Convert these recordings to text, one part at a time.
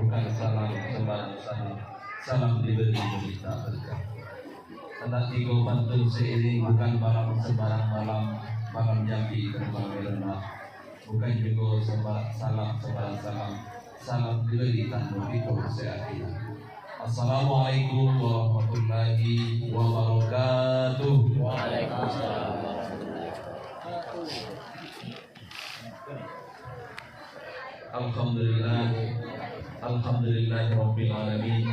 bukan salam sembarang salam diberi berita berkah. Hendak tiga pantun seiring bukan malam sembarang malam jambi terbang rendah, bukan juga salam sembarang salam diberi tanpa itu seakhir. Assalamualaikum warahmatullahi wabarakatuh. Waalaikumsalam. Alhamdulillah rabbil alamin.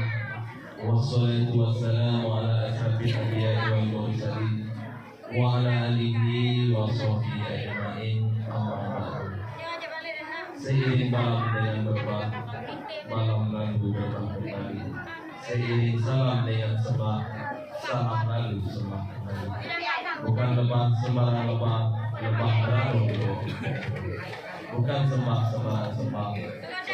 Wassalatu wassalamu ala asyrafil anbiya'i wal mursalin wa ala alihi wa sahbihi ajma'in. Amma ba'du. Seiring malam dengan berbah, malam lalu berbah kembali. Seiring salam dengan sembah, salam lalu sembah kembali. Bukan lebah sembarang lebah baru. Bukan sembah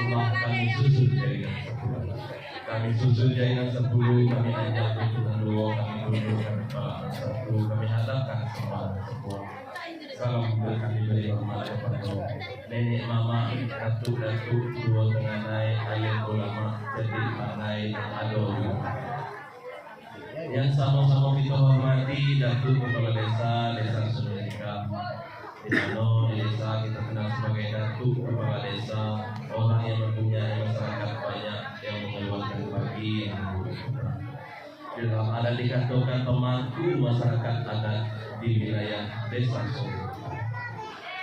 kami susun jaringan 10. Kami susun jaringan 10, kami ajak untuk dua, kami dudukkan kepala 1, kami hadapkan sembah sebuah. Salam kami beri hormat kepada nenek mama, datuk, dua tengah naik, alim ulama, jadi panai, ado. Yang sama-sama kita hormati datuk kepala desa Sudeka. Di desa kita kenal sebagai datuk kepala desa, orang yang mempunyai masyarakat banyak yang mengeluarkan bagi yang berkurang. Di dalam adat dikatakan pemangku masyarakat adat di wilayah desa Sudeka.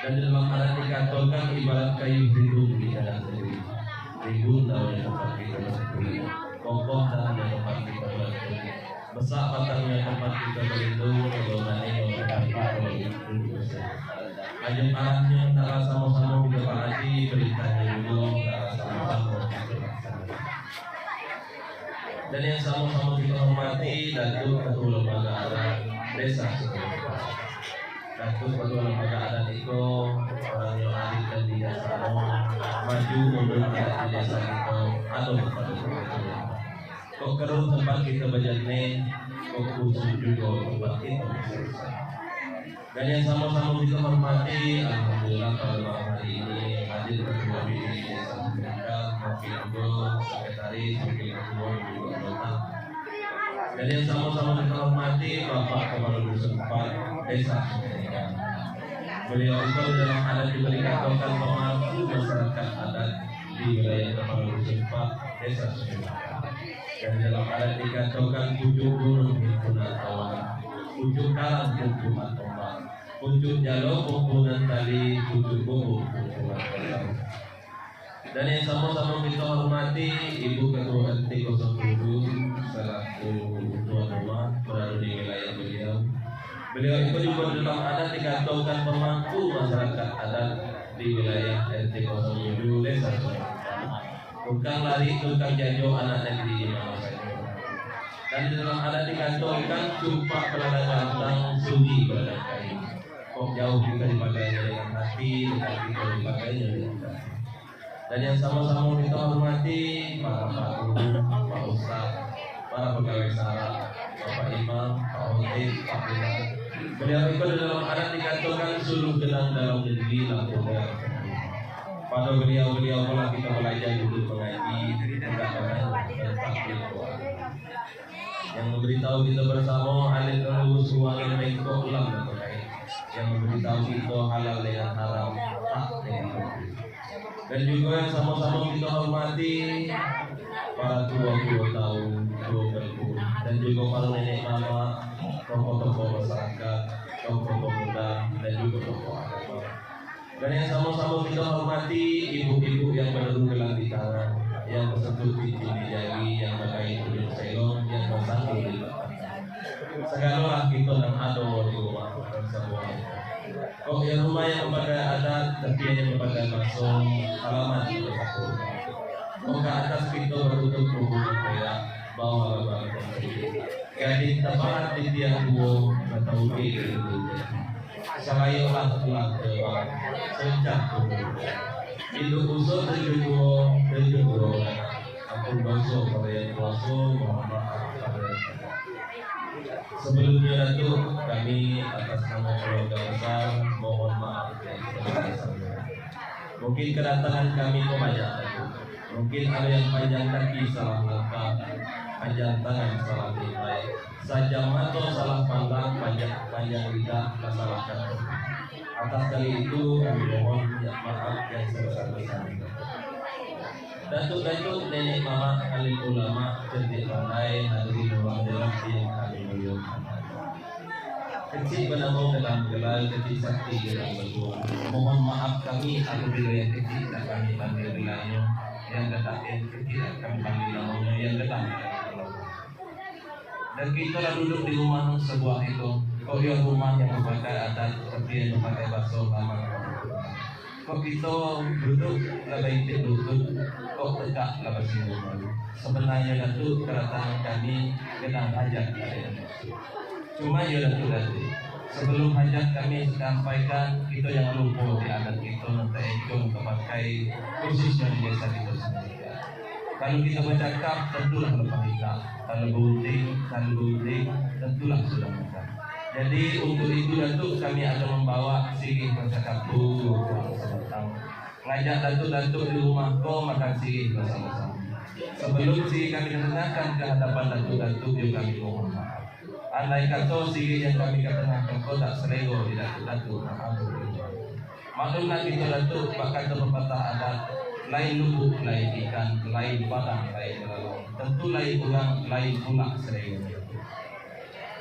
Dan di dalam adat dikatakan ibarat kayu hidup di dalam negeri. Rimbun daun tempat kita berdiri, kokoh dalam tempat kita berdiri, besar batangnya tempat kita berlindung, kalau maning tempat kita berlindung. Ajeng arahnya antara sama-sama kita pahami, beritanya juga antara sama-sama kita laksanakan. Dan yang sama-sama kita hormati, Datuk Ketua Lembaga Adat Desa Sudeka. Datuk Ketua Lembaga Adat itu orang yang adil dan bijaksana, maju mundur di desa kita, atau kepada kita. Kok kerun tempat kita berjane, kok khusus juga tempat kita berselesai. Dan yang sama-sama kita hormati, alhamdulillah pada malam hari ini hadir Ketua BPD Desa Sudeka, Wakil Ketua, Sekretaris, Wakil Ketua, juga anggota. Dan yang sama-sama kita hormati Bapak Kepala Dusun 4 Desa Sudeka. Beliau itu dalam adat diberi katakan pemangku masyarakat adat di wilayah Kepala Dusun 4 Desa Sudeka. Dan dalam adat dikatakan pucuk gunung himpunan awan, pucuk karang himpunan ombak, pucuk jalo himpunan tali, pucuk bobo himpunan kolam. Dan yang sama-sama kita hormati Ibu Ketua RT 07 selaku tuan rumah berada di wilayah beliau. Beliau itu juga dalam adat dikatakan pemangku masyarakat adat di wilayah RT 07 Desa Sudeka. Tukang lari, tukang jajo anak negeri di mana saja. Dan di dalam adat dikatakan jumpa belada gantang, sudi belada kain. Kok jauh kita dipakainya dengan hati, tetapi kita dipakainya dengan hati. Dan yang sama-sama kita hormati para Pak Guru, Pak Ustaz, para pegawai saraf, Bapak Imam, Pak Hotib, Pak Bilal. Beliau itu di dalam adat dikatakan suluh genang dalam negeri lampu merah. Pada beliau-beliau pula kita belajar duduk mengaji, yang memberitahu kita bersama alil lulus uangin mengkok ulang dan terkait, yang memberitahu kita halal dengan haram, tak dengan hukum. Dan juga yang sama-sama kita hormati para tua-tua tahu, tua berku, dan juga para nenek mama, tokoh-tokoh masyarakat, tokoh pemuda, dan juga tokoh agama. Dan yang sama-sama kita hormati ibu-ibu yang menenun gelang di tangan, yang bersentuh cincin di jari, yang pakai tudung selong, yang bersandung di belakang. Segala kita dan ado di rumah semua. Kok yang rumah yang kepada adat, tapi yang kepada masuk halaman kita satu. Kok ke atas kita bertutup hubungan perak, bawah lebar konflik. Gading tepat di tiang dua atau di selayu ulang tewa sejak dulu hidup usul tujuh dua ampun bangsa pada yang kuasa, mohon maaf pada yang tidak. Sebelumnya Datuk, kami atas nama keluarga besar mohon maaf yang sebesar-besarnya. Mungkin kedatangan kami kok banyak Datuk, Mungkin ada yang panjang kaki salah langkah, panjang tangan salah tipai, sajam mata salah pandang, panjang lidah salah kata. Atas kali itu kami mohon maaf yang sebesar-besarnya. Datuk-datuk, nenek, mama, alim ulama, cerdik pandai, hadirin ruang delap yang kami muliakan. Kecil bernama dalam gelar, kecil sakti dalam berdoa. Mohon maaf kami apabila yang kecil tak kami panggil gelarnya, yang datang yang kecil kami panggil namanya, yang datang. Dan kita lah duduk di rumah sebuah itu. Kau yang rumah yang memakai adat seperti yang memakai bakso lama. Kau kita duduk lebih lutut, kau tegak lebih singgung. Sebenarnya Datuk kedatangan kami gedang hajat. Cuma ya Datuk, sebelum hajat kami sampaikan kita yang lupa di adat kita nanti ikut memakai khususnya di desa kita sendiri. Kalau kita bercakap tentulah lepas hikap. Kalau berunding tentulah sudah bukan. Jadi untuk itu Datuk kami akan membawa sirih bercakap sebentar. Ngajak Datuk-datuk di rumah kau makan sirih bersama-sama. Sebelum sirih kami kenakan ke hadapan Datuk-datuk yang kami mohon maaf. Andai kata sirih yang kami kenakan kau tak selego di Datuk-datuk, maaf. Maklumlah kita Datuk bakal pepatah adat. Lain lubuk, lain ikan, lain padang, lain belalong. Tentu lain orang, lain pula selego.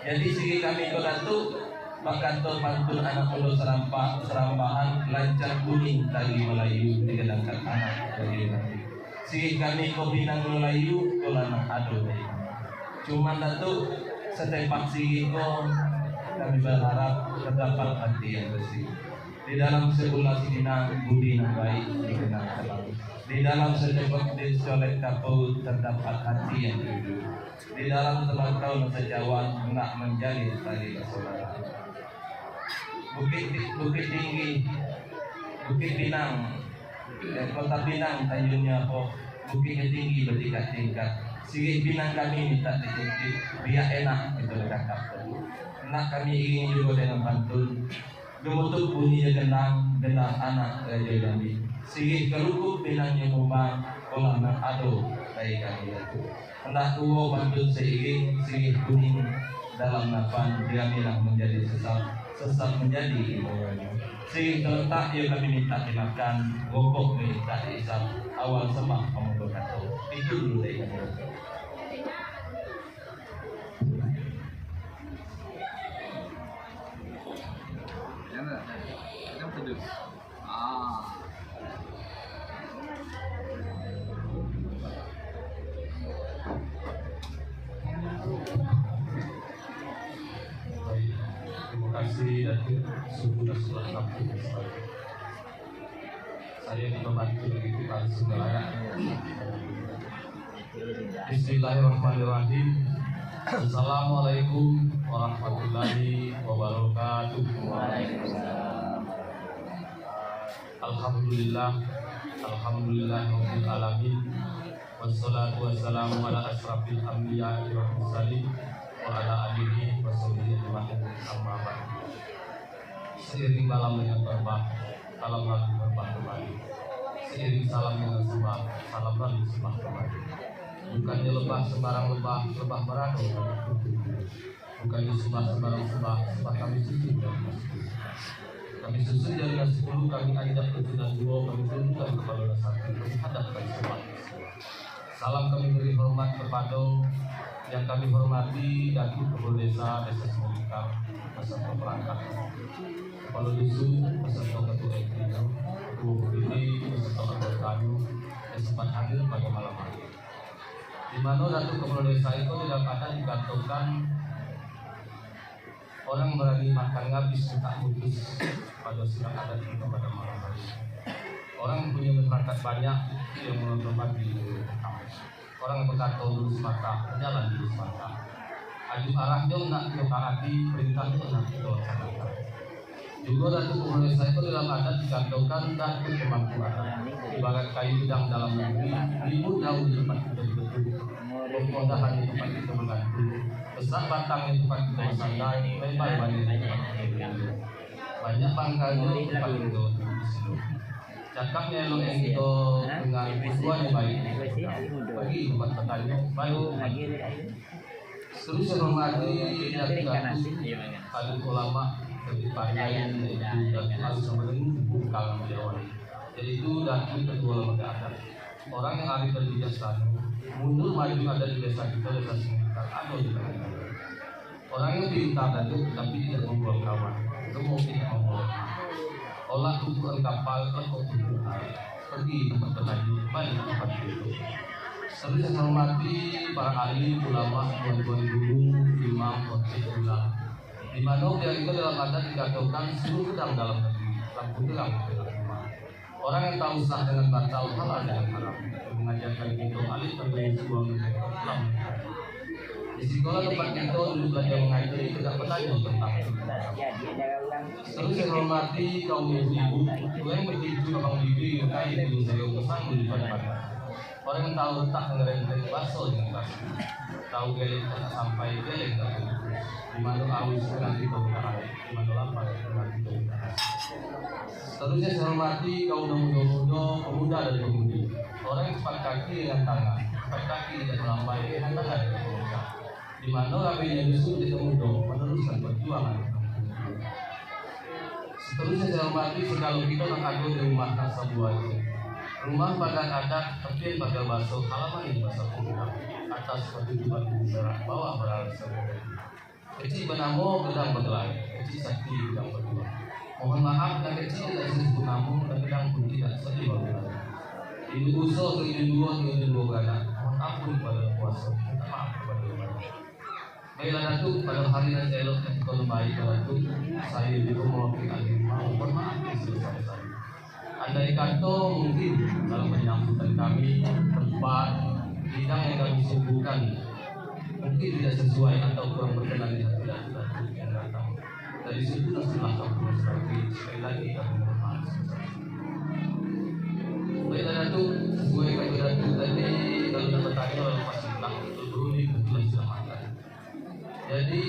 Jadi segi kami ke Datuk bakal pantun anak muda serambahan lancar kuning tali Melayu digedangkan anak dari nanti. Segi kami ke Pinang Melayu tolanak ado dari. Cuma Datuk setempat segi kami berharap terdapat hati yang bersih. Di dalam sebulan sinang budi yang baik dikenal selalu. Di dalam sedepak disolek kapau terdapat hati yang jujur. Di dalam telangkau sejauhan hendak menjadi tali saudara. Bukit tinggi, Bukit Pinang, Kota Pinang tanjungnya kok bukitnya tinggi bertingkat-tingkat. Sigi Pinang kami minta dititik biar enak itu bercakap. Enak kami ingin juga dengan pantun. Gemutuk bunyinya gendang anak raja kami. Sigi kerukuk Pinangnya kumbang, kolam nak ado baik kami itu. Hendak tua pantun seiring sigi kuning dalam napan diamilah menjadi sesat menjadi ibunya. Sigi terletak yang kami minta dimakan, gopok minta diisap awal sembah pemuda kata. Itu dulu dari kami. Terima kasih Datuk sudah saya dibantu begitu langsung layak. Bismillahirrahmanirrahim. Assalamualaikum warahmatullahi wabarakatuh. Alhamdulillahirabbil alamin. Wassalatu wassalamu ala asrafil anbiya'i wal mursalin wa ala alihi wa sahbihi ajma'in. Amma ba'd. Seiring malam dengan berbah, salam lagu berbah kembali. Seiring salam dengan sembah, salam lagu sembah kembali. Bukannya lebah sembarang lebah, lebah merado. Bukannya sembah sembarang sembah, sembah kami susun dan masjid. Kami susun jaringan 10, kami ajak ke dan 2, kami turunkan kepada satu, kami hadapkan sembah. Salam kami beri hormat kepada yang kami hormati Datuk Kepala Desa Semelikar beserta perangkat, Kepala Dusun beserta Ketua RT, Ketua BPD beserta anggota yang sempat hadir pada malam hari. Di mana Datuk Kepala Desa itu tidak akan digantungkan orang berani makan habis tak putus pada sidang adat kita pada malam hari. Orang punya masyarakat banyak yang menonton di orang yang berkata lurus mata, jalan lurus mata. Aju arah jauh nak kita hati perintah itu nak kita laksanakan. Juga Datuk Kepala Desa itu dalam adat digantungkan Datuk kemampuan. Ibarat kayu gedang dalam negeri, ribut daun di tempat kita dibetul, pempodahan di tempat kita menggantung, besar batang di tempat kita bersandar, lebar banyak di tempat kita berdiri. Banyak pangkalnya di tempat kita duduk. Cakapnya lo yang itu dengan tujuan yang baik bagi tempat petani baik. Terus yang hormati alim ulama dari partai dan harus menunggu kalam Jawa. Jadi itu dari ketua lembaga adat. Orang yang arif dan bijaksana mundur maju ada di desa kita desa sekitar atau di daerah. Orang yang pintar dan tapi tidak membuang kawan, itu mungkin membuang. Olah tujuan kapal atau tujuan pergi tempat berlanjut banyak tempat itu. Terus yang hormati para ahli ulama, tuan-tuan guru, imam, khotib ulama. Di mana dia itu dalam adat dikatakan seluruh pedang dalam negeri, lampu terang dalam rumah. Orang yang tahu sah dengan batal, halal dengan haram, mengajarkan kita alif tentang sebuah Islam. Di sekolah tempat kita dulu belajar mengajari tidak bertanya tentang terus yang hormati kaum ibu-ibu, yang begitu abang bibi, kain ibu saya pesan di depan-depan. Orang yang tahu letak ngerem bakso dengan bakso, tahu geleng sampai geleng tak di mana awis nanti pembukaan, di mana lapar nanti pembukaan. Seterusnya saya hormati kaum pemuda dan pemudi. Orang yang cepat kaki dengan tangan, cepat kaki tidak melambai dengan tangan dengan pemuda. Di mana rapinya justru tidak mudah meneruskan perjuangan. Seterusnya saya hormati segala kita mengaku di rumah sebuah itu. Rumah pagar adat, tepi pagar basuh, halaman yang basah pemuda. Atas batu batu berat, bawah beralas semuanya. Kecil benamo gedang bergelai, kecil sakti gedang berdua. Mohon maaf dan kecil tidak disebut namun dan gedang pun tidak sedih bergelai. Ibu usul ke ibu dua beranak. Mohon ampun kepada kuasa, minta maaf kepada Tuhan. Baiklah Datuk, pada hari yang saya elok yang kalau baik Datuk, saya juga mewakili agama. Mohon maaf sebesar saya. Andai kata mungkin dalam penyambutan kami tempat bidang yang kami sibukkan mungkin tidak sesuai atau kurang berkenan dengan tidak yang datang. Dari situ setelah kamu seperti sekali lagi kami mohon maaf. Baiklah Datuk, sesuai kata Datuk tadi kalau dapat tanya orang pasti bilang dulu ini kebetulan sudah makan. Jadi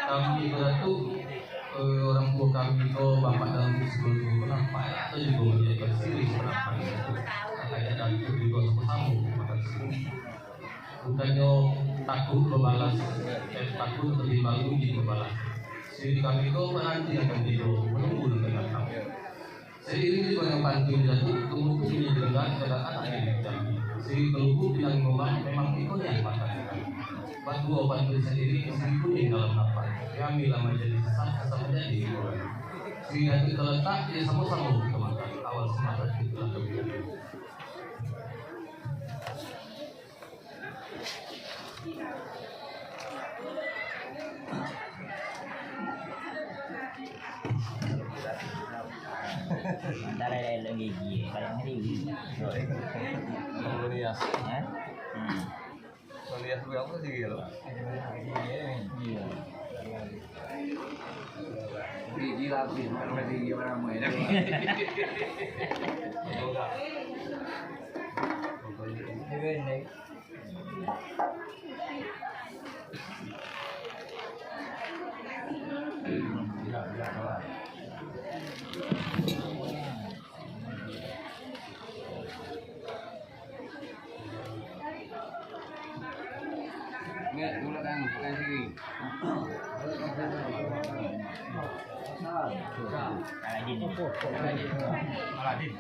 kami Datuk orang tua kami itu bapak dalam sebelum kenapa ya atau juga menjadi siri kenapa itu kayak Datuk juga sama makan sini. Bukannya takut membalas, takut lebih malu di membalas. Jadi kami itu menanti akan tidur, menunggu dengan kami. Jadi ini juga yang panggil Datuk, kemudian ini dengan keadaan anak kami. Jadi keluar bilang memang itu yang makan. Batu obat sendiri meskipun di dalam nafas. Kami lama jadi sama jadi. Sehingga kita letak dia sama-sama kita makan. Awal semangat itu lah kebiasaan. Antara lagi gigi, paling ngeri. Melihat, melihat berapa sih gitu? Iya. Gigi lagi, karena gigi orang main. Nggak, dulu kan kasih. Aladin.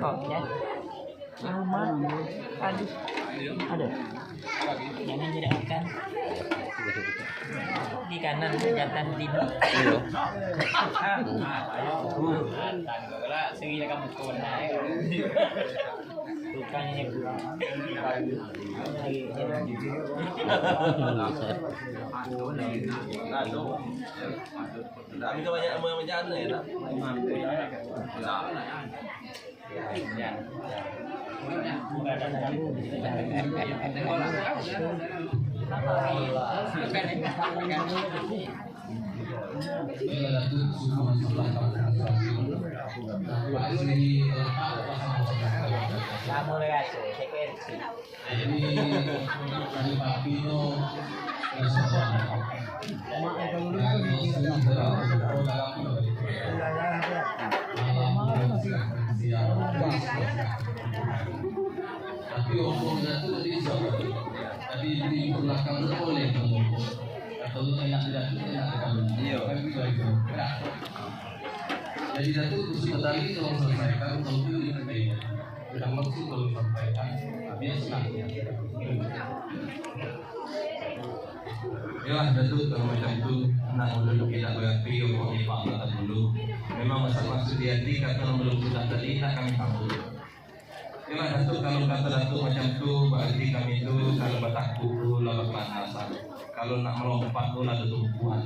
Oh ya. Rumah. Aduh. Ada. Jangan tidak makan. Di kanan jantan lima. Segini kamu kona. Bukannya Kami tuh banyak mau menjana ya. Bila Datuk suku sebelah kampung Asrafi. Pak Asri lengkap Kamu lihat sih, sekerti. Jadi dari Pak Pino Resopan. Tapi omongnya itu tadi siapa? Tadi di belakang itu boleh ngomong. Atau enak tidak kamu. Iya. Jadi Datuk khusus tadi tolong selesaikan kalau itu diperbaiki. Yang maksud tolong sampaikan. Biasa. Ya Datuk kalau macam itu nak dulu kita berarti untuk Pak Bapak dulu. Memang maksud di hati kata belum sudah tadi nak kami sambut. Ya Datuk kalau kata Datuk macam itu berarti kami itu kalau bertakku dulu lalu panasan. Kalau nak melompat tu ada tumpuan.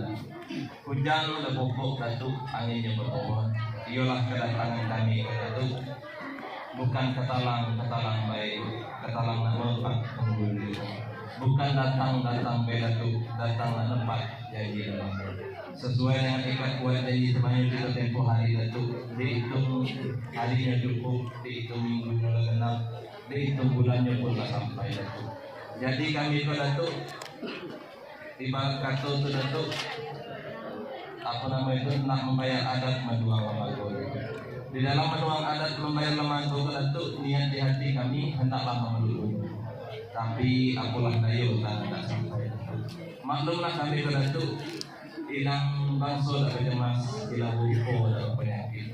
Hujan ada pokok Datuk, anginnya berpohon. Iolah kedatangan kami ke Datuk. Bukan ketalang baik, ketalang nak melompat mengguli. Bukan datang baik Datuk, datang nak tempat jadi sesuai dengan ikat kuat janji sebanyak kita tempoh hari Datuk. Dihitung harinya cukup, dihitung minggunya genap, dihitung bulannya pun tak sampai Datuk. Jadi kami ke Datuk ibarat kata itu Datuk apa nama itu nak membayar adat menduang lembaga. Di dalam menduang adat membayar lembaga itu Datuk niat di hati kami hendaklah memeluk. Tapi apalah daya tak sampai. Maklumlah kami ke Datuk hilang bangsa tak berjemas, hilang buiko dalam penyakit.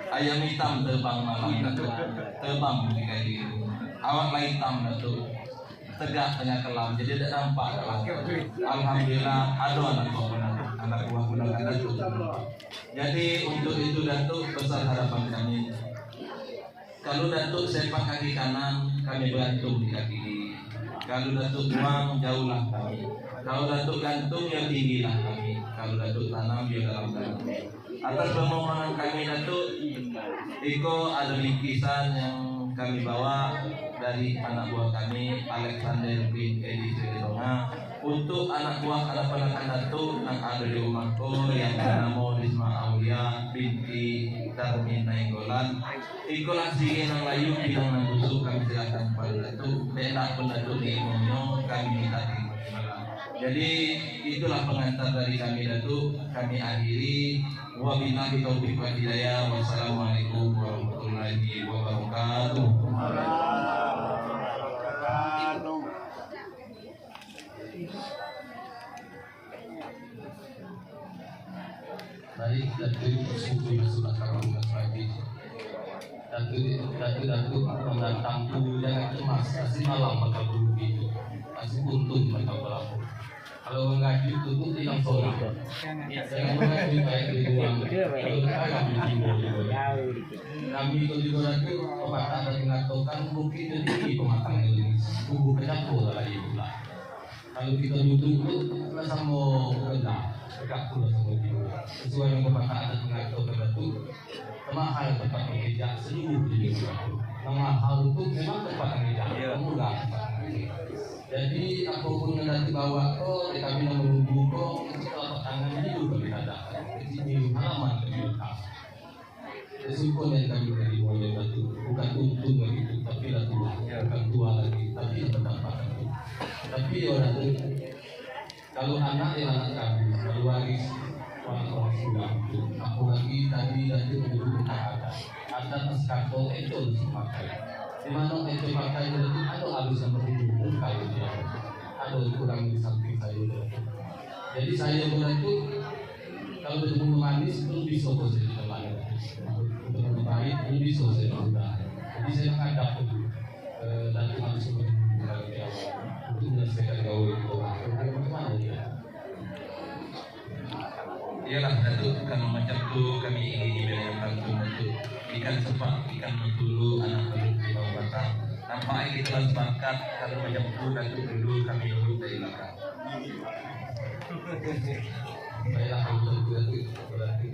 Ayam hitam terbang malam Datuk, terbang ketika itu. Awak lah hitam Datuk, tegak tengah kelam, jadi tidak nampak kelam. Alhamdulillah ada anak buah gunakan Datuk. Jadi untuk itu Datuk besar harapan kami. Kalau Datuk sepak kaki kanan, kami bergantung di kaki kiri. Kalau Datuk buang, jauhlah kami. Kalau Datuk gantung, ya tinggilah kami. Kalau Datuk tanam, ya dalam tanam. Atas permohonan kami Datuk, Iko ada lukisan yang kami bawa dari anak buah kami Alexander bin Edi Sritonga untuk anak buah anak ponakan Datuk yang ada di rumahku yang bernama Risma Aulia binti Darmin Nainggolan. Ikulah si nang layu bilang nang busuk kami serahkan kepada Datuk. Benak pun Datuk di Monyo kami minta terima. Jadi itulah pengantar dari kami Datuk. Kami akhiri. Wabillahi taufiq wal hidayah. Wassalamualaikum warahmatullahi wabarakatuh. Baik, Datuk suku sudah kamu pagi. Datuk mendatang tu jangan cemas. Kasih malam maka berubi. Kasih untung maka berlaku. Kalau mengaji itu tu tidak seorang. Jangan mengaji baik di ruang. Kalau kami di timur juga. Kami itu juga Datuk pemataan dan mengatakan mungkin jadi pemataan ini. Kubu kecampur lagi pula. Kalau kita duduk tu rasa mau rendah. Tegak pula sama kita. Sesuai dengan pemataan dan mengatakan Datuk. Mahal tempat mengejar seluruh dunia. Mahal itu memang tempat mengejar. Murah. Jadi apapun yang nanti bawa kok, kami nak menunggu kok, telapak tangan ini juga kita ada. Ini halaman kami letak. Resiko yang kami dari mulai Datuk bukan untung begitu, tapi Datuk bukan tua lagi, tapi pendapatan. Tapi orang itu kalau anak ya anak kami, kalau waris orang sudah. Aku lagi tadi Datuk dulu ada tas kartu itu harus dipakai. Di mana itu pakai itu ada harus seperti itu kalau dia ada kurang di samping saya. Jadi saya itu kalau bertemu manis belum bisa saya telan. Untuk baik belum bisa saya sudah. Jadi saya menghadap dan harus seperti itu untuk menyelesaikan gaul itu. Bagaimana dia? Iyalah Datuk kalau macam tu kami ingin diberi bantu untuk ikan sepak, ikan mentulu, anak telur di bawah batang. Nampaknya kita lah sepakat kalau macam tu Datuk dulu kami urut dari belakang. Baiklah untuk itu berarti.